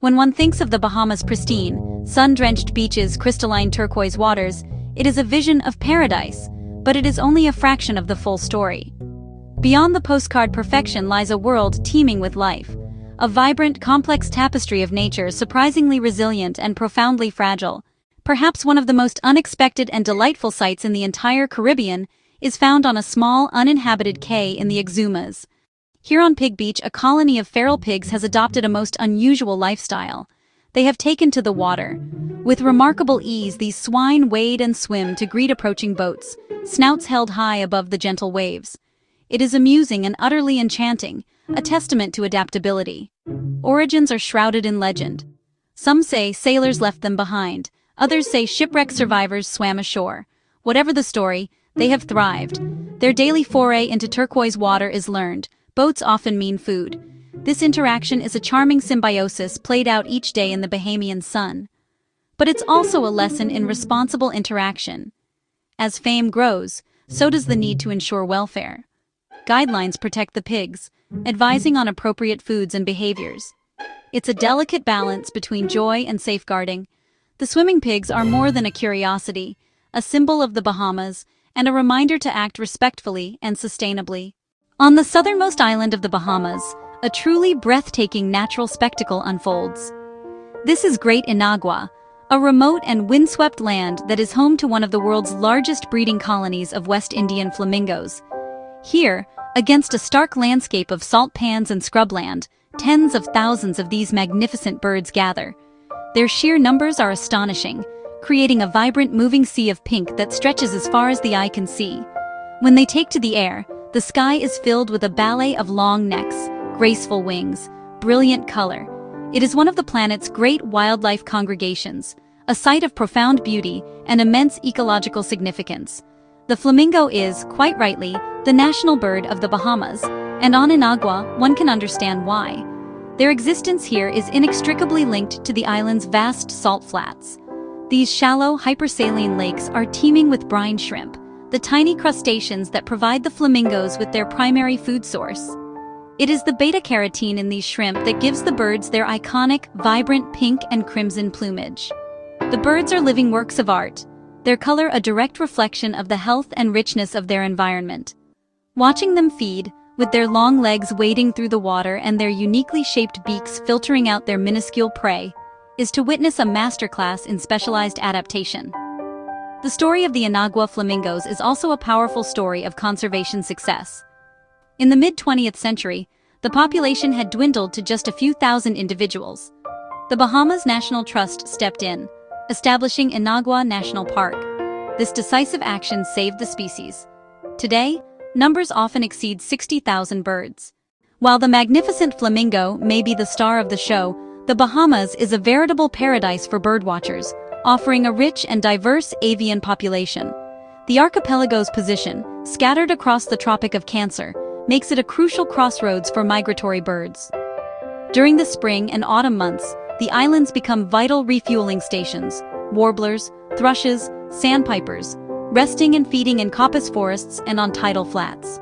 When one thinks of the Bahamas' pristine, sun-drenched beaches, crystalline turquoise waters, it is a vision of paradise, but it is only a fraction of the full story. Beyond the postcard perfection lies a world teeming with life, a vibrant, complex tapestry of nature surprisingly resilient and profoundly fragile. Perhaps one of the most unexpected and delightful sights in the entire Caribbean is found on a small, uninhabited cay in the Exumas. Here on Pig Beach, a colony of feral pigs has adopted a most unusual lifestyle. They have taken to the water. With remarkable ease, these swine wade and swim to greet approaching boats, snouts held high above the gentle waves. It is amusing and utterly enchanting, a testament to adaptability. Origins are shrouded in legend. Some say sailors left them behind, others say shipwreck survivors swam ashore. Whatever the story, they have thrived. Their daily foray into turquoise water is learned. Boats often mean food. This interaction is a charming symbiosis played out each day in the Bahamian sun. But it's also a lesson in responsible interaction. As fame grows, so does the need to ensure welfare. Guidelines protect the pigs, advising on appropriate foods and behaviors. It's a delicate balance between joy and safeguarding. The swimming pigs are more than a curiosity, a symbol of the Bahamas, and a reminder to act respectfully and sustainably. On the southernmost island of the Bahamas, a truly breathtaking natural spectacle unfolds. This is Great Inagua, a remote and windswept land that is home to one of the world's largest breeding colonies of West Indian flamingos. Here, against a stark landscape of salt pans and scrubland, tens of thousands of these magnificent birds gather. Their sheer numbers are astonishing, creating a vibrant moving sea of pink that stretches as far as the eye can see. When they take to the air, the sky is filled with a ballet of long necks, graceful wings, brilliant color. It is one of the planet's great wildlife congregations, a site of profound beauty and immense ecological significance. The flamingo is, quite rightly, the national bird of the Bahamas, and on Inagua, one can understand why. Their existence here is inextricably linked to the island's vast salt flats. These shallow, hypersaline lakes are teeming with brine shrimp, the tiny crustaceans that provide the flamingos with their primary food source. It is the beta-carotene in these shrimp that gives the birds their iconic, vibrant pink and crimson plumage. The birds are living works of art, their color a direct reflection of the health and richness of their environment. Watching them feed, with their long legs wading through the water and their uniquely shaped beaks filtering out their minuscule prey, is to witness a masterclass in specialized adaptation. The story of the Inagua flamingos is also a powerful story of conservation success. In the mid-20th century, the population had dwindled to just a few thousand individuals. The Bahamas National Trust stepped in, establishing Inagua National Park. This decisive action saved the species. Today, numbers often exceed 60,000 birds. While the magnificent flamingo may be the star of the show, the Bahamas is a veritable paradise for birdwatchers, offering a rich and diverse avian population. The archipelago's position, scattered across the Tropic of Cancer, makes it a crucial crossroads for migratory birds. During the spring and autumn months, the islands become vital refueling stations. Warblers, thrushes, sandpipers, resting and feeding in coppice forests and on tidal flats.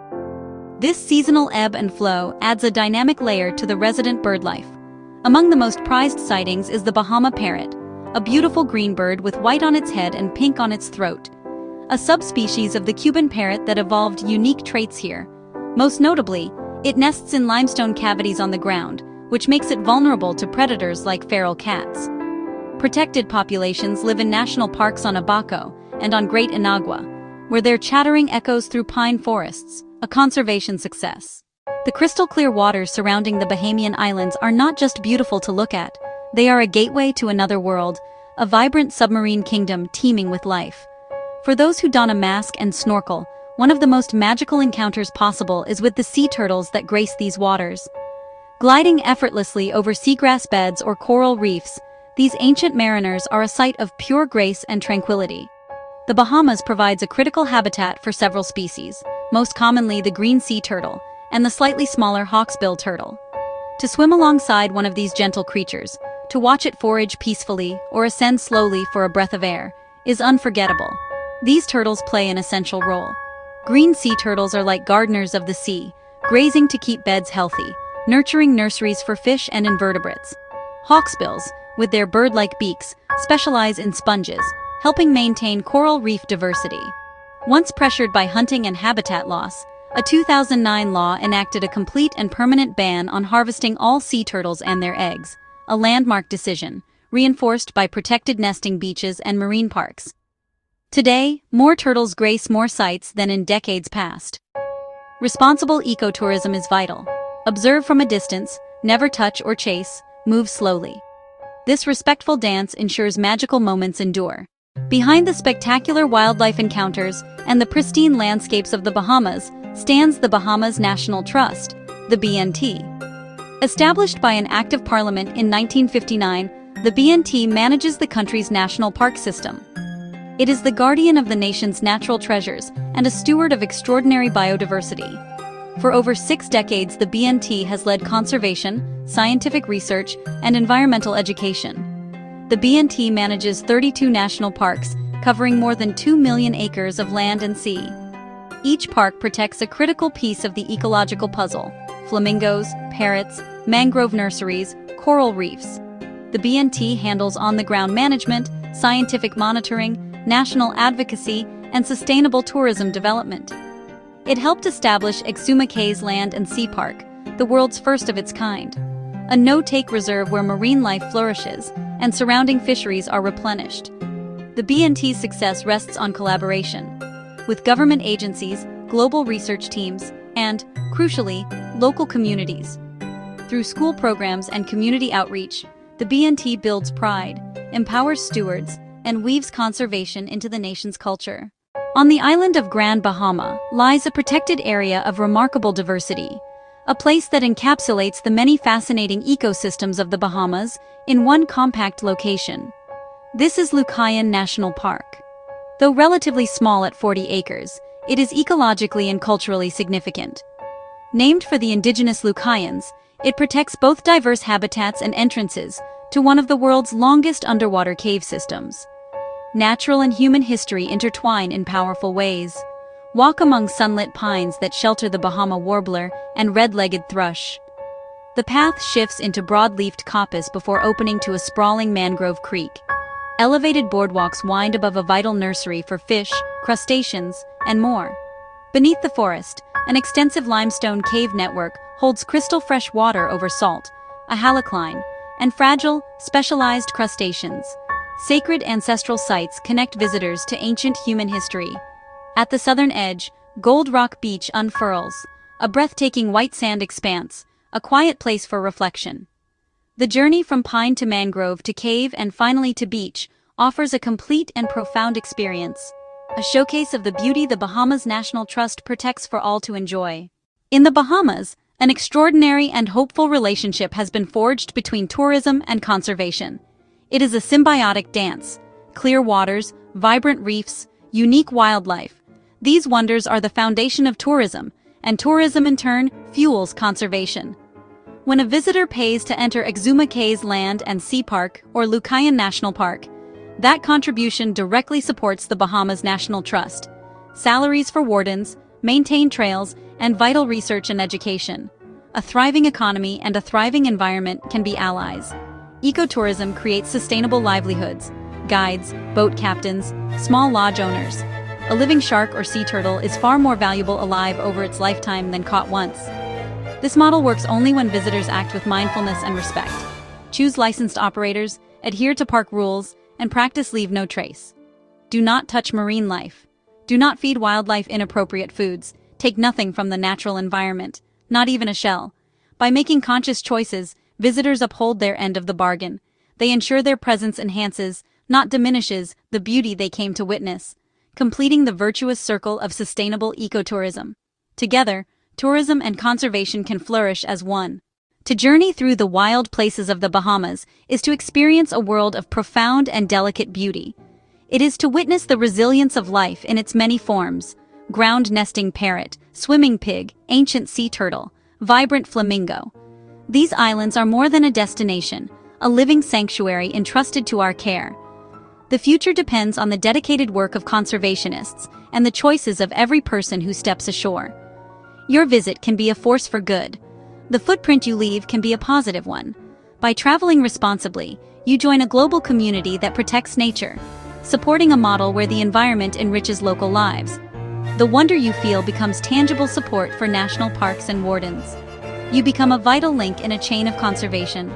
This seasonal ebb and flow adds a dynamic layer to the resident bird life. Among the most prized sightings is the Bahama parrot, a beautiful green bird with white on its head and pink on its throat. A subspecies of the Cuban parrot that evolved unique traits here. Most notably, it nests in limestone cavities on the ground, which makes it vulnerable to predators like feral cats. Protected populations live in national parks on Abaco and on Great Inagua, where their chattering echoes through pine forests, a conservation success. The crystal-clear waters surrounding the Bahamian Islands are not just beautiful to look at, they are a gateway to another world, a vibrant submarine kingdom teeming with life. For those who don a mask and snorkel, one of the most magical encounters possible is with the sea turtles that grace these waters. Gliding effortlessly over seagrass beds or coral reefs, these ancient mariners are a sight of pure grace and tranquility. The Bahamas provides a critical habitat for several species, most commonly the green sea turtle and the slightly smaller hawksbill turtle. To swim alongside one of these gentle creatures, to watch it forage peacefully or ascend slowly for a breath of air, is unforgettable. These turtles play an essential role. Green sea turtles are like gardeners of the sea, grazing to keep beds healthy, nurturing nurseries for fish and invertebrates. Hawksbills, with their bird-like beaks, specialize in sponges, helping maintain coral reef diversity. Once pressured by hunting and habitat loss, a 2009 law enacted a complete and permanent ban on harvesting all sea turtles and their eggs, a landmark decision, reinforced by protected nesting beaches and marine parks. Today, more turtles grace more sites than in decades past. Responsible ecotourism is vital. Observe from a distance, never touch or chase, move slowly. This respectful dance ensures magical moments endure. Behind the spectacular wildlife encounters and the pristine landscapes of the Bahamas stands the Bahamas National Trust, the BNT. Established by an act of parliament in 1959, the BNT manages the country's national park system. It is the guardian of the nation's natural treasures and a steward of extraordinary biodiversity. For over 6 decades, the BNT has led conservation, scientific research, and environmental education. The BNT manages 32 national parks, covering more than 2 million acres of land and sea. Each park protects a critical piece of the ecological puzzle: flamingos, parrots, mangrove nurseries, coral reefs. The BNT handles on-the-ground management, scientific monitoring, national advocacy, and sustainable tourism development. It helped establish Exuma Cay's Land and Sea Park, the world's first of its kind, a no-take reserve where marine life flourishes and surrounding fisheries are replenished. The BNT's success rests on collaboration with government agencies, global research teams, and, crucially, local communities. Through school programs and community outreach, the BNT builds pride, empowers stewards, and weaves conservation into the nation's culture. On the island of Grand Bahama lies a protected area of remarkable diversity, a place that encapsulates the many fascinating ecosystems of the Bahamas in one compact location. This is Lucayan National Park. Though relatively small at 40 acres, it is ecologically and culturally significant. Named for the indigenous Lucayans, it protects both diverse habitats and entrances to one of the world's longest underwater cave systems. Natural and human history intertwine in powerful ways. Walk among sunlit pines that shelter the Bahama warbler and red-legged thrush. The path shifts into broad-leafed coppice before opening to a sprawling mangrove creek. Elevated boardwalks wind above a vital nursery for fish, crustaceans, and more. Beneath the forest, an extensive limestone cave network holds crystal-fresh water over salt, a halocline, and fragile, specialized crustaceans. Sacred ancestral sites connect visitors to ancient human history. At the southern edge, Gold Rock Beach unfurls, a breathtaking white sand expanse, a quiet place for reflection. The journey from pine to mangrove to cave and finally to beach offers a complete and profound experience, a showcase of the beauty the Bahamas National Trust protects for all to enjoy. In the Bahamas, an extraordinary and hopeful relationship has been forged between tourism and conservation. It is a symbiotic dance: clear waters, vibrant reefs, unique wildlife. These wonders are the foundation of tourism, and tourism in turn fuels conservation. When a visitor pays to enter Exuma Cay's Land and Sea Park or Lucayan National Park, that contribution directly supports the Bahamas National Trust. Salaries for wardens, maintain trails, and vital research and education. A thriving economy and a thriving environment can be allies. Ecotourism creates sustainable livelihoods: guides, boat captains, small lodge owners. A living shark or sea turtle is far more valuable alive over its lifetime than caught once. This model works only when visitors act with mindfulness and respect. Choose licensed operators, adhere to park rules, and practice leave no trace. Do not touch marine life. Do not feed wildlife inappropriate foods. Take nothing from the natural environment, not even a shell. By making conscious choices, visitors uphold their end of the bargain. They ensure their presence enhances, not diminishes, the beauty they came to witness, completing the virtuous circle of sustainable ecotourism. Together, tourism and conservation can flourish as one. To journey through the wild places of the Bahamas is to experience a world of profound and delicate beauty. It is to witness the resilience of life in its many forms: ground-nesting parrot, swimming pig, ancient sea turtle, vibrant flamingo. These islands are more than a destination, a living sanctuary entrusted to our care. The future depends on the dedicated work of conservationists and the choices of every person who steps ashore. Your visit can be a force for good. The footprint you leave can be a positive one. By traveling responsibly, you join a global community that protects nature, supporting a model where the environment enriches local lives. The wonder you feel becomes tangible support for national parks and wardens. You become a vital link in a chain of conservation.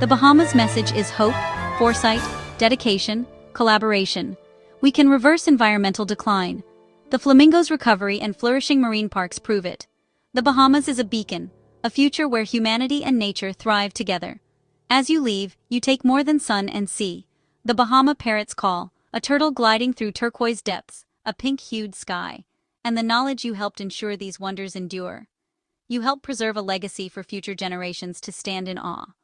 The Bahamas message is hope, foresight, dedication, collaboration. We can reverse environmental decline. The flamingos' recovery and flourishing marine parks prove it. The Bahamas is a beacon, a future where humanity and nature thrive together. As you leave, you take more than sun and sea. The Bahama parrot's call, a turtle gliding through turquoise depths, a pink-hued sky, and the knowledge you helped ensure these wonders endure. You help preserve a legacy for future generations to stand in awe.